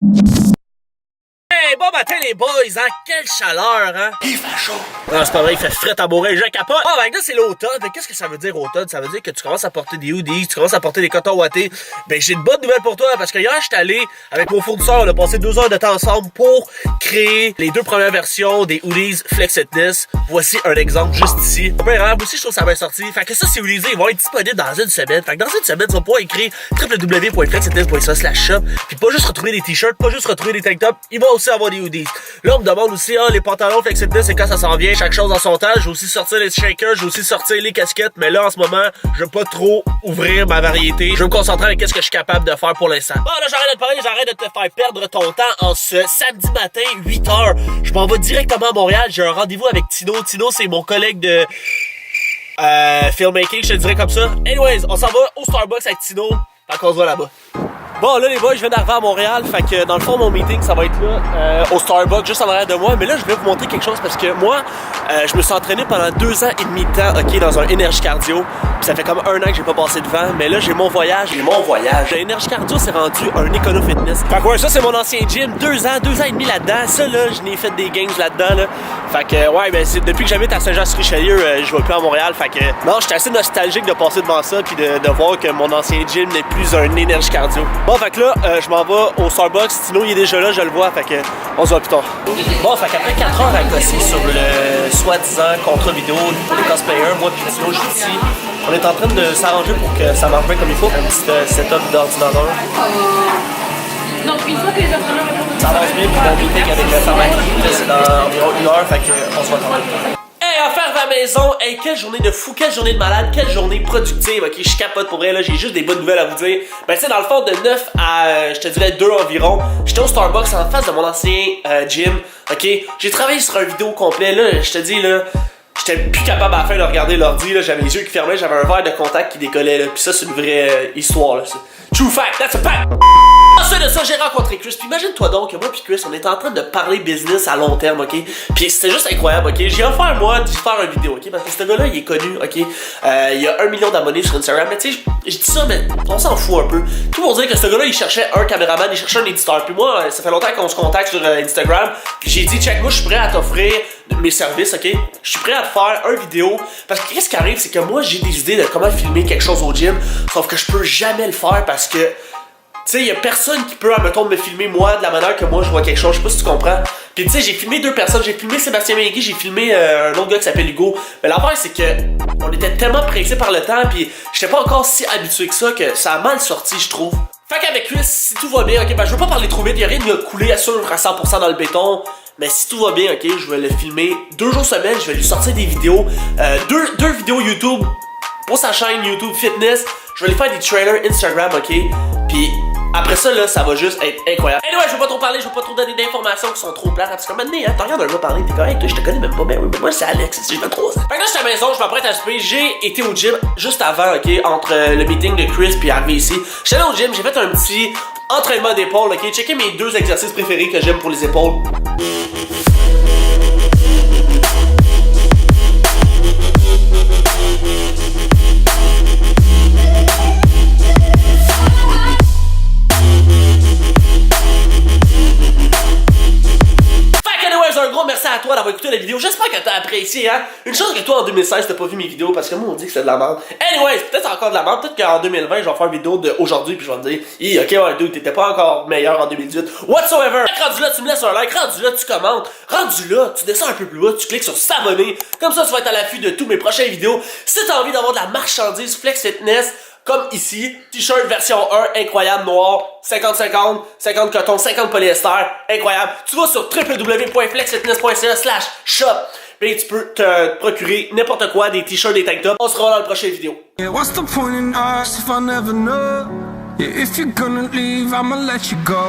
Hey, bon matin les boys, hein? Quelle chaleur, hein? Il fait chaud. Non, c'est pas vrai, il fait fret à mourir, je capote. Oh, ben là, c'est l'automne. Qu'est-ce que ça veut dire, automne? Ça veut dire que tu commences à porter des hoodies, tu commences à porter des cotons wattés. Ben, j'ai une bonne nouvelle pour toi, parce que hier, j'étais allé avec mon fournisseur, on a passé 2 heures de temps ensemble pour créer les 2 premières versions des hoodies Flex Fitness. Voici un exemple juste ici. Ben, moi aussi, je trouve ça bien sorti. Fait que ça, ces hoodies, ils vont être disponibles dans une semaine. Fait que dans une semaine, tu vas pouvoir écrire www.flexfitness.ca/shop. Puis pas juste retrouver des t-shirts, pas juste retrouver des tank tops, ils vont aussi avoir des hoodies. Là, on me demande aussi, les pantalons Flex Fitness, c'est quand ça s'en vient, chaque chose en son temps. Je vais aussi sortir les shakers, je vais aussi sortir les casquettes, mais là, en ce moment, je veux pas trop ouvrir ma variété. Je veux me concentrer avec ce que je suis capable de faire pour l'instant. Bon, là, j'arrête de te parler, j'arrête de te faire perdre ton temps en ce samedi matin, 8h. Je m'en vais directement à Montréal, j'ai un rendez-vous avec Tino. Tino, c'est mon collègue de filmmaking, je te dirais comme ça. Anyways, on s'en va au Starbucks avec Tino, fait qu'on se voit là-bas. Bon, là, les boys, je viens d'arriver à Montréal, fait que dans le fond, mon meeting, ça va être là, au Starbucks, juste en arrière de moi. Mais là, je voulais vous montrer quelque chose parce que moi, je me suis entraîné pendant 2 ans et demi de temps, ok, dans un énergie cardio. Puis ça fait comme 1 an que j'ai pas passé devant. Mais là, j'ai mon voyage. L'énergie cardio, c'est rendu un écono fitness. Fait que ouais, ça, c'est mon ancien gym. 2 ans et demi là-dedans. Ça, là, je n'ai fait des gains là-dedans, là. Fait que, ouais, ben, depuis que j'habite à Saint-Jean-sur-Richelieu, je vais plus à Montréal. Fait que, non, j'étais assez nostalgique de passer devant ça puis de voir que mon ancien gym n'est plus un énergie cardio. Bon, fait que là, je m'en vais au Starbucks. Tino, il est déjà là, je le vois. Fait que, on se voit plus tard. Bon, fait qu'après 4 heures à gosser sur le soi-disant contrat vidéo pour les cosplayers, moi puis Tino, je suis ici. On est en train de s'arranger pour que ça marche bien comme il faut. Un petit setup d'ordinateur. Donc, une fois que les entraîneurs répondent, ça avance bien, puis mon meeting avec le pharmacien, c'est dans environ 1 heure, fait qu'on se voit tantôt. Hey, affaire à la maison, hey, quelle journée de fou, quelle journée de malade, quelle journée productive, ok, je capote pour elle, là, j'ai juste des bonnes nouvelles à vous dire. Ben, tu sais, dans le fond, de 9 à, je te dirais 2 environ, j'étais au Starbucks en face de mon ancien gym, ok, j'ai travaillé sur un vidéo complet, là, je te dis, là, j'étais plus capable à la fin de regarder l'ordi, là, j'avais les yeux qui fermaient, j'avais un verre de contact qui décollait, là, pis ça, c'est une vraie histoire, là, true fact, that's a fact! Ensuite de ça, j'ai rencontré Chris. Puis imagine-toi donc que moi puis Chris, on était en train de parler business à long terme, ok? Puis c'était juste incroyable, ok? J'ai offert moi d'y faire une vidéo, ok? Parce que ce gars-là, il est connu, ok? Il y a 1 million d'abonnés sur Instagram. Mais tu sais, je dis ça, mais on s'en fout un peu. Tout pour dire que ce gars-là, il cherchait un caméraman, il cherchait un éditeur. Puis moi, ça fait longtemps qu'on se contacte sur Instagram. Puis j'ai dit, check, moi, je suis prêt à t'offrir mes services, ok? Je suis prêt à te faire une vidéo. Parce que qu'est-ce qui arrive, c'est que moi, j'ai des idées de comment filmer quelque chose au gym. Sauf que je peux jamais le faire parce que tu sais, y'a personne qui peut, admettons, me filmer moi de la manière que moi je vois quelque chose, je sais pas si tu comprends. Pis tu sais, j'ai filmé 2 personnes, j'ai filmé Sébastien Mingui, j'ai filmé un autre gars qui s'appelle Hugo. Mais l'affaire c'est que on était tellement pressés par le temps, pis j'étais pas encore si habitué que ça a mal sorti, je trouve. Fait qu'avec Chris, si tout va bien, ok, ben je veux pas parler trop vite, y'a rien de coulé à 100% dans le béton. Mais si tout va bien, ok, je vais le filmer 2 jours semaine, je vais lui sortir des vidéos, 2 vidéos YouTube pour sa chaîne YouTube Fitness. Je vais lui faire des trailers Instagram, ok, pis après ça, là, ça va juste être incroyable. Anyway, je veux pas trop parler, je veux pas trop donner d'informations qui sont trop plates. Parce que maintenant, hein, t'en regardes un gars parler, t'es correct, je te connais même pas bien. Oui, mais moi, c'est Alex, j'ai 23 ans. Fait que là, je suis à la maison, je m'apprête à souper. J'ai été au gym juste avant, ok, entre le meeting de Chris puis arrivé ici. J'étais allé au gym, j'ai fait un petit entraînement d'épaule, ok. Checkez mes 2 exercices préférés que j'aime pour les épaules. Merci à toi d'avoir écouté la vidéo, j'espère que t'as apprécié, hein. Une chose que toi en 2016 t'as pas vu mes vidéos parce que moi on dit que c'est de la merde. Anyways, peut-être encore de la merde, peut-être qu'en 2020 je vais faire une vidéo d'aujourd'hui puis je vais te dire, ok ouais dude, t'étais pas encore meilleur en 2018, whatsoever. Rendu là, tu me laisses un like, rendu là, tu commentes, rendu là, tu descends un peu plus bas, tu cliques sur s'abonner, comme ça tu vas être à l'affût de tous mes prochaines vidéos. Si t'as envie d'avoir de la marchandise Flex Fitness, comme ici, t-shirt version 1, incroyable, noir, 50-50, 50 coton, 50 polyester, incroyable. Tu vas sur www.flexfitness.ca/shop. Et tu peux te procurer n'importe quoi, des t-shirts, des tank tops. On se revoit dans la prochaine vidéo. Yeah, what's the point in us if I never know? Yeah, if you're gonna leave, I'ma let you go.